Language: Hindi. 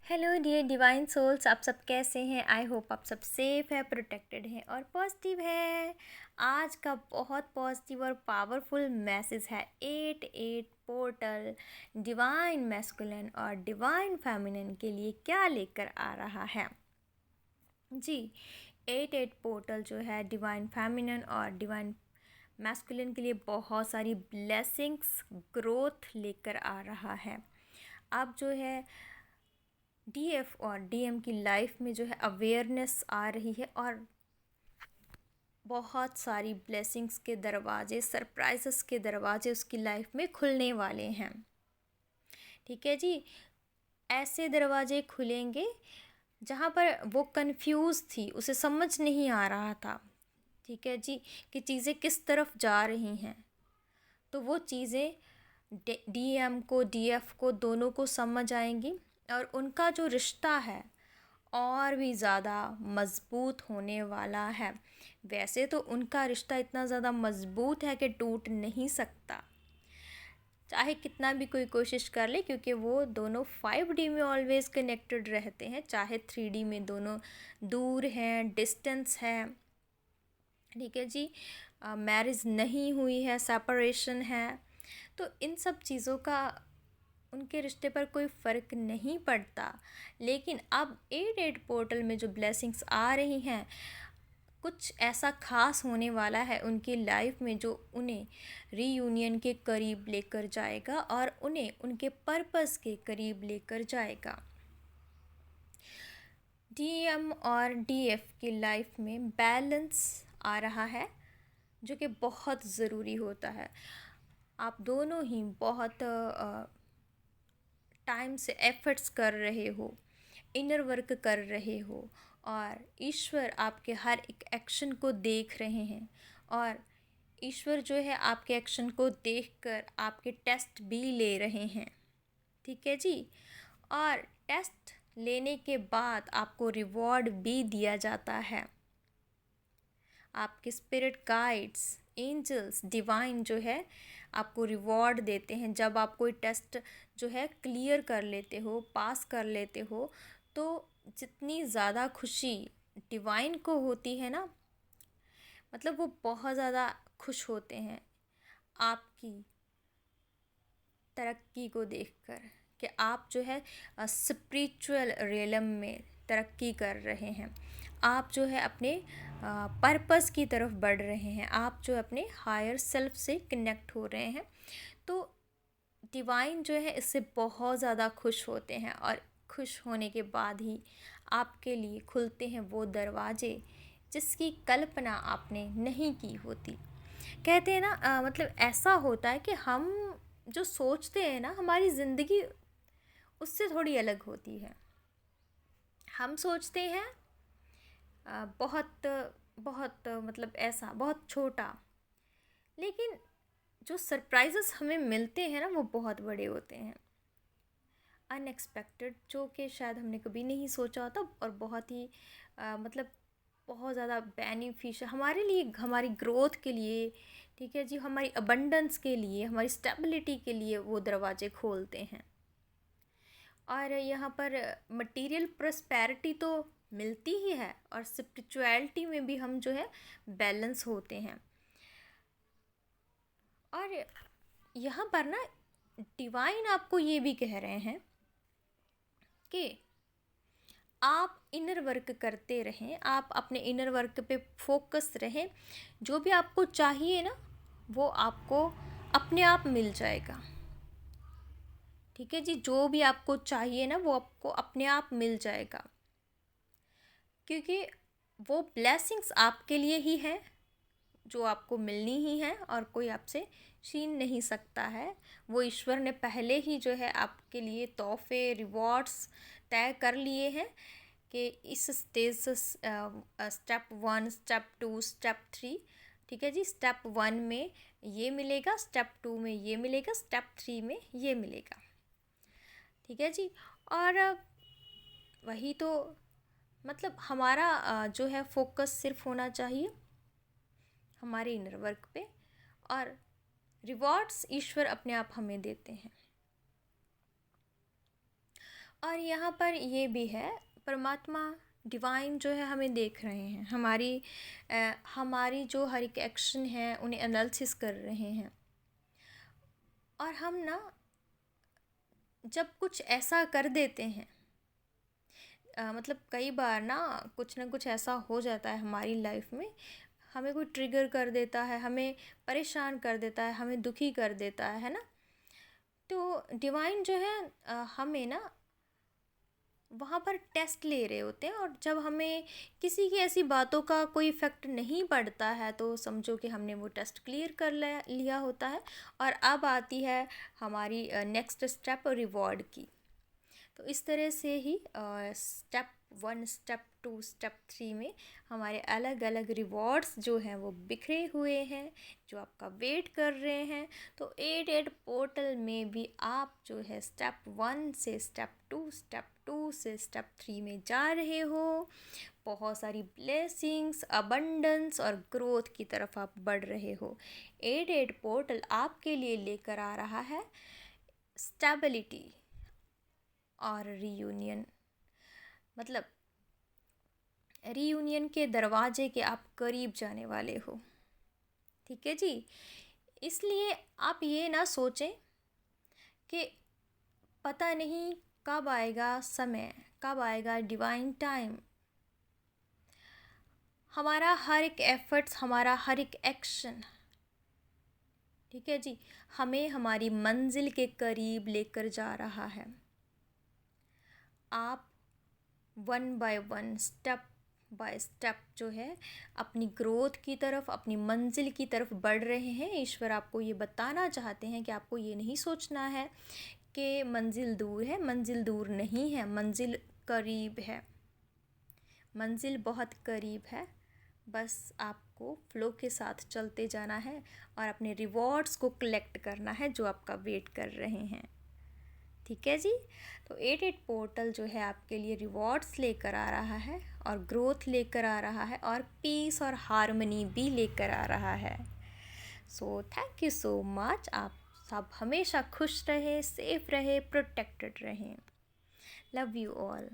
हेलो डियर डिवाइन सोल्स, आप सब कैसे हैं? आई होप आप सब सेफ है, प्रोटेक्टेड हैं और पॉजिटिव है। आज का बहुत पॉजिटिव और पावरफुल मैसेज है 8-8 पोर्टल डिवाइन मैस्कुलिन और डिवाइन फेमिनिन के लिए क्या लेकर आ रहा है। जी, 8-8 पोर्टल जो है डिवाइन फेमिनिन और डिवाइन मैस्कुलिन के लिए बहुत सारी ब्लेसिंग्स, ग्रोथ लेकर आ रहा है। अब जो है डीएफ और डीएम की लाइफ में जो है अवेयरनेस आ रही है और बहुत सारी ब्लेसिंग्स के दरवाजे, सरप्राइजेस के दरवाजे उसकी लाइफ में खुलने वाले हैं। ठीक है जी, ऐसे दरवाजे खुलेंगे जहाँ पर वो कंफ्यूज थी, उसे समझ नहीं आ रहा था, ठीक है जी, कि चीज़ें किस तरफ जा रही हैं। तो वो चीज़ें डीएम को, डीएफ को, दोनों को समझ आएंगी और उनका जो रिश्ता है और भी ज़्यादा मज़बूत होने वाला है। वैसे तो उनका रिश्ता इतना ज़्यादा मज़बूत है कि टूट नहीं सकता, चाहे कितना भी कोई कोशिश कर ले, क्योंकि वो दोनों 5D में ऑलवेज़ कनेक्टेड रहते हैं, चाहे 3D में दोनों दूर हैं, डिस्टेंस है। ठीक है जी, मैरिज नहीं हुई है, सेपरेशन है, तो इन सब चीज़ों का उनके रिश्ते पर कोई फ़र्क नहीं पड़ता। लेकिन अब 8-8 पोर्टल में जो ब्लेसिंग्स आ रही हैं, कुछ ऐसा ख़ास होने वाला है उनकी लाइफ में जो उन्हें रीयूनियन के करीब लेकर जाएगा और उन्हें उनके पर्पस के करीब लेकर जाएगा। डीएम और डीएफ की लाइफ में बैलेंस आ रहा है, जो कि बहुत ज़रूरी होता है। आप दोनों ही बहुत टाइम से एफर्ट्स कर रहे हो, इनर वर्क कर रहे हो और ईश्वर आपके हर एक एक्शन को देख रहे हैं और ईश्वर जो है आपके एक्शन को देखकर आपके टेस्ट भी ले रहे हैं। ठीक है जी, और टेस्ट लेने के बाद आपको रिवॉर्ड भी दिया जाता है। आपके स्पिरिट गाइड्स, एंजल्स, डिवाइन जो है आपको रिवॉर्ड देते हैं जब आप कोई टेस्ट जो है क्लियर कर लेते हो, पास कर लेते हो। तो जितनी ज़्यादा खुशी डिवाइन को होती है ना, मतलब वो बहुत ज़्यादा खुश होते हैं आपकी तरक्की को देखकर, कि आप जो है स्पिरिचुअल रियलम में तरक्की कर रहे हैं, आप जो है अपने पर्पस की तरफ बढ़ रहे हैं, आप जो अपने हायर सेल्फ से कनेक्ट हो रहे हैं। तो डिवाइन जो है इससे बहुत ज़्यादा खुश होते हैं और खुश होने के बाद ही आपके लिए खुलते हैं वो दरवाजे जिसकी कल्पना आपने नहीं की होती। कहते हैं ना, मतलब ऐसा होता है कि हम जो सोचते हैं ना, हमारी ज़िंदगी उससे थोड़ी अलग होती है। हम सोचते हैं बहुत बहुत मतलब ऐसा बहुत छोटा, लेकिन जो सरप्राइजेस हमें मिलते हैं ना वो बहुत बड़े होते हैं, अनएक्सपेक्टेड, जो कि शायद हमने कभी नहीं सोचा होता और बहुत ही मतलब बहुत ज़्यादा बेनिफिशियल हमारे लिए, हमारी ग्रोथ के लिए, ठीक है जी, हमारी अबंडेंस के लिए, हमारी स्टेबिलिटी के लिए वो दरवाजे खोलते हैं। और यहाँ पर मटेरियल प्रॉस्पेरिटी तो मिलती ही है और स्पिरिचुअलिटी में भी हम जो है बैलेंस होते हैं। और यहाँ पर ना डिवाइन आपको ये भी कह रहे हैं कि आप इनर वर्क करते रहें, आप अपने इनर वर्क पे फोकस रहें, जो भी आपको चाहिए ना वो आपको अपने आप मिल जाएगा। ठीक है जी, जो भी आपको चाहिए ना वो आपको अपने आप मिल जाएगा, क्योंकि वो ब्लेसिंग्स आपके लिए ही हैं जो आपको मिलनी ही है और कोई आपसे छीन नहीं सकता है। वो ईश्वर ने पहले ही जो है आपके लिए तोहफे, रिवॉर्ड्स तय कर लिए हैं कि इस स्टेज से स्टेप 1, स्टेप 2, स्टेप 3, ठीक है जी, स्टेप 1 में ये मिलेगा, स्टेप 2 में ये मिलेगा, स्टेप 3 में ये मिलेगा। ठीक है जी, और वही तो मतलब हमारा जो है फोकस सिर्फ होना चाहिए हमारे इनर वर्क पे, और रिवॉर्ड्स ईश्वर अपने आप हमें देते हैं। और यहाँ पर ये भी है, परमात्मा डिवाइन जो है हमें देख रहे हैं, हमारी जो हर एक एक्शन है उन्हें एनालिसिस कर रहे हैं। और हम ना जब कुछ ऐसा कर देते हैं, मतलब कई बार ना कुछ ऐसा हो जाता है हमारी लाइफ में, हमें कोई ट्रिगर कर देता है, हमें परेशान कर देता है, हमें दुखी कर देता है ना। तो डिवाइन जो है हमें ना वहाँ पर टेस्ट ले रहे होते हैं, और जब हमें किसी की ऐसी बातों का कोई इफ़ेक्ट नहीं पड़ता है तो समझो कि हमने वो टेस्ट क्लियर कर लिया होता है। और अब आती है हमारी नेक्स्ट स्टेप रिवॉर्ड की। तो इस तरह से ही स्टेप 1, स्टेप 2, स्टेप 3 में हमारे अलग अलग रिवॉर्ड्स जो हैं वो बिखरे हुए हैं, जो आपका वेट कर रहे हैं। तो 88 पोर्टल में भी आप जो है स्टेप 1 से स्टेप 2, स्टेप 2 से स्टेप 3 में जा रहे हो। बहुत सारी ब्लेसिंग्स, अबंडेंस और ग्रोथ की तरफ आप बढ़ रहे हो। 88 पोर्टल आपके लिए लेकर आ रहा है स्टेबिलिटी और रीयूनियन, मतलब रीयूनियन के दरवाजे के आप करीब जाने वाले हो। ठीक है जी। इसलिए आप ये ना सोचें कि पता नहीं कब आएगा समय, कब आएगा डिवाइन टाइम। हमारा हर एक एफर्ट्स, हमारा हर एक एक्शन, ठीक है जी, हमें हमारी मंजिल के करीब लेकर जा रहा है। आप 1 बाय 1, स्टेप बाय स्टेप जो है अपनी ग्रोथ की तरफ, अपनी मंजिल की तरफ बढ़ रहे हैं। ईश्वर आपको ये बताना चाहते हैं कि आपको ये नहीं सोचना है कि मंजिल दूर है। मंजिल दूर नहीं है, मंजिल करीब है, मंजिल बहुत करीब है। बस आपको फ्लो के साथ चलते जाना है और अपने रिवॉर्ड्स को कलेक्ट करना है जो आपका वेट कर रहे हैं। ठीक है जी। तो 88 पोर्टल जो है आपके लिए रिवॉर्ड्स लेकर आ रहा है, और ग्रोथ लेकर आ रहा है, और पीस और हार्मनी भी लेकर आ रहा है। So thank you so much. आप सब हमेशा खुश रहे, सेफ रहे, प्रोटेक्टेड रहें। Love you all.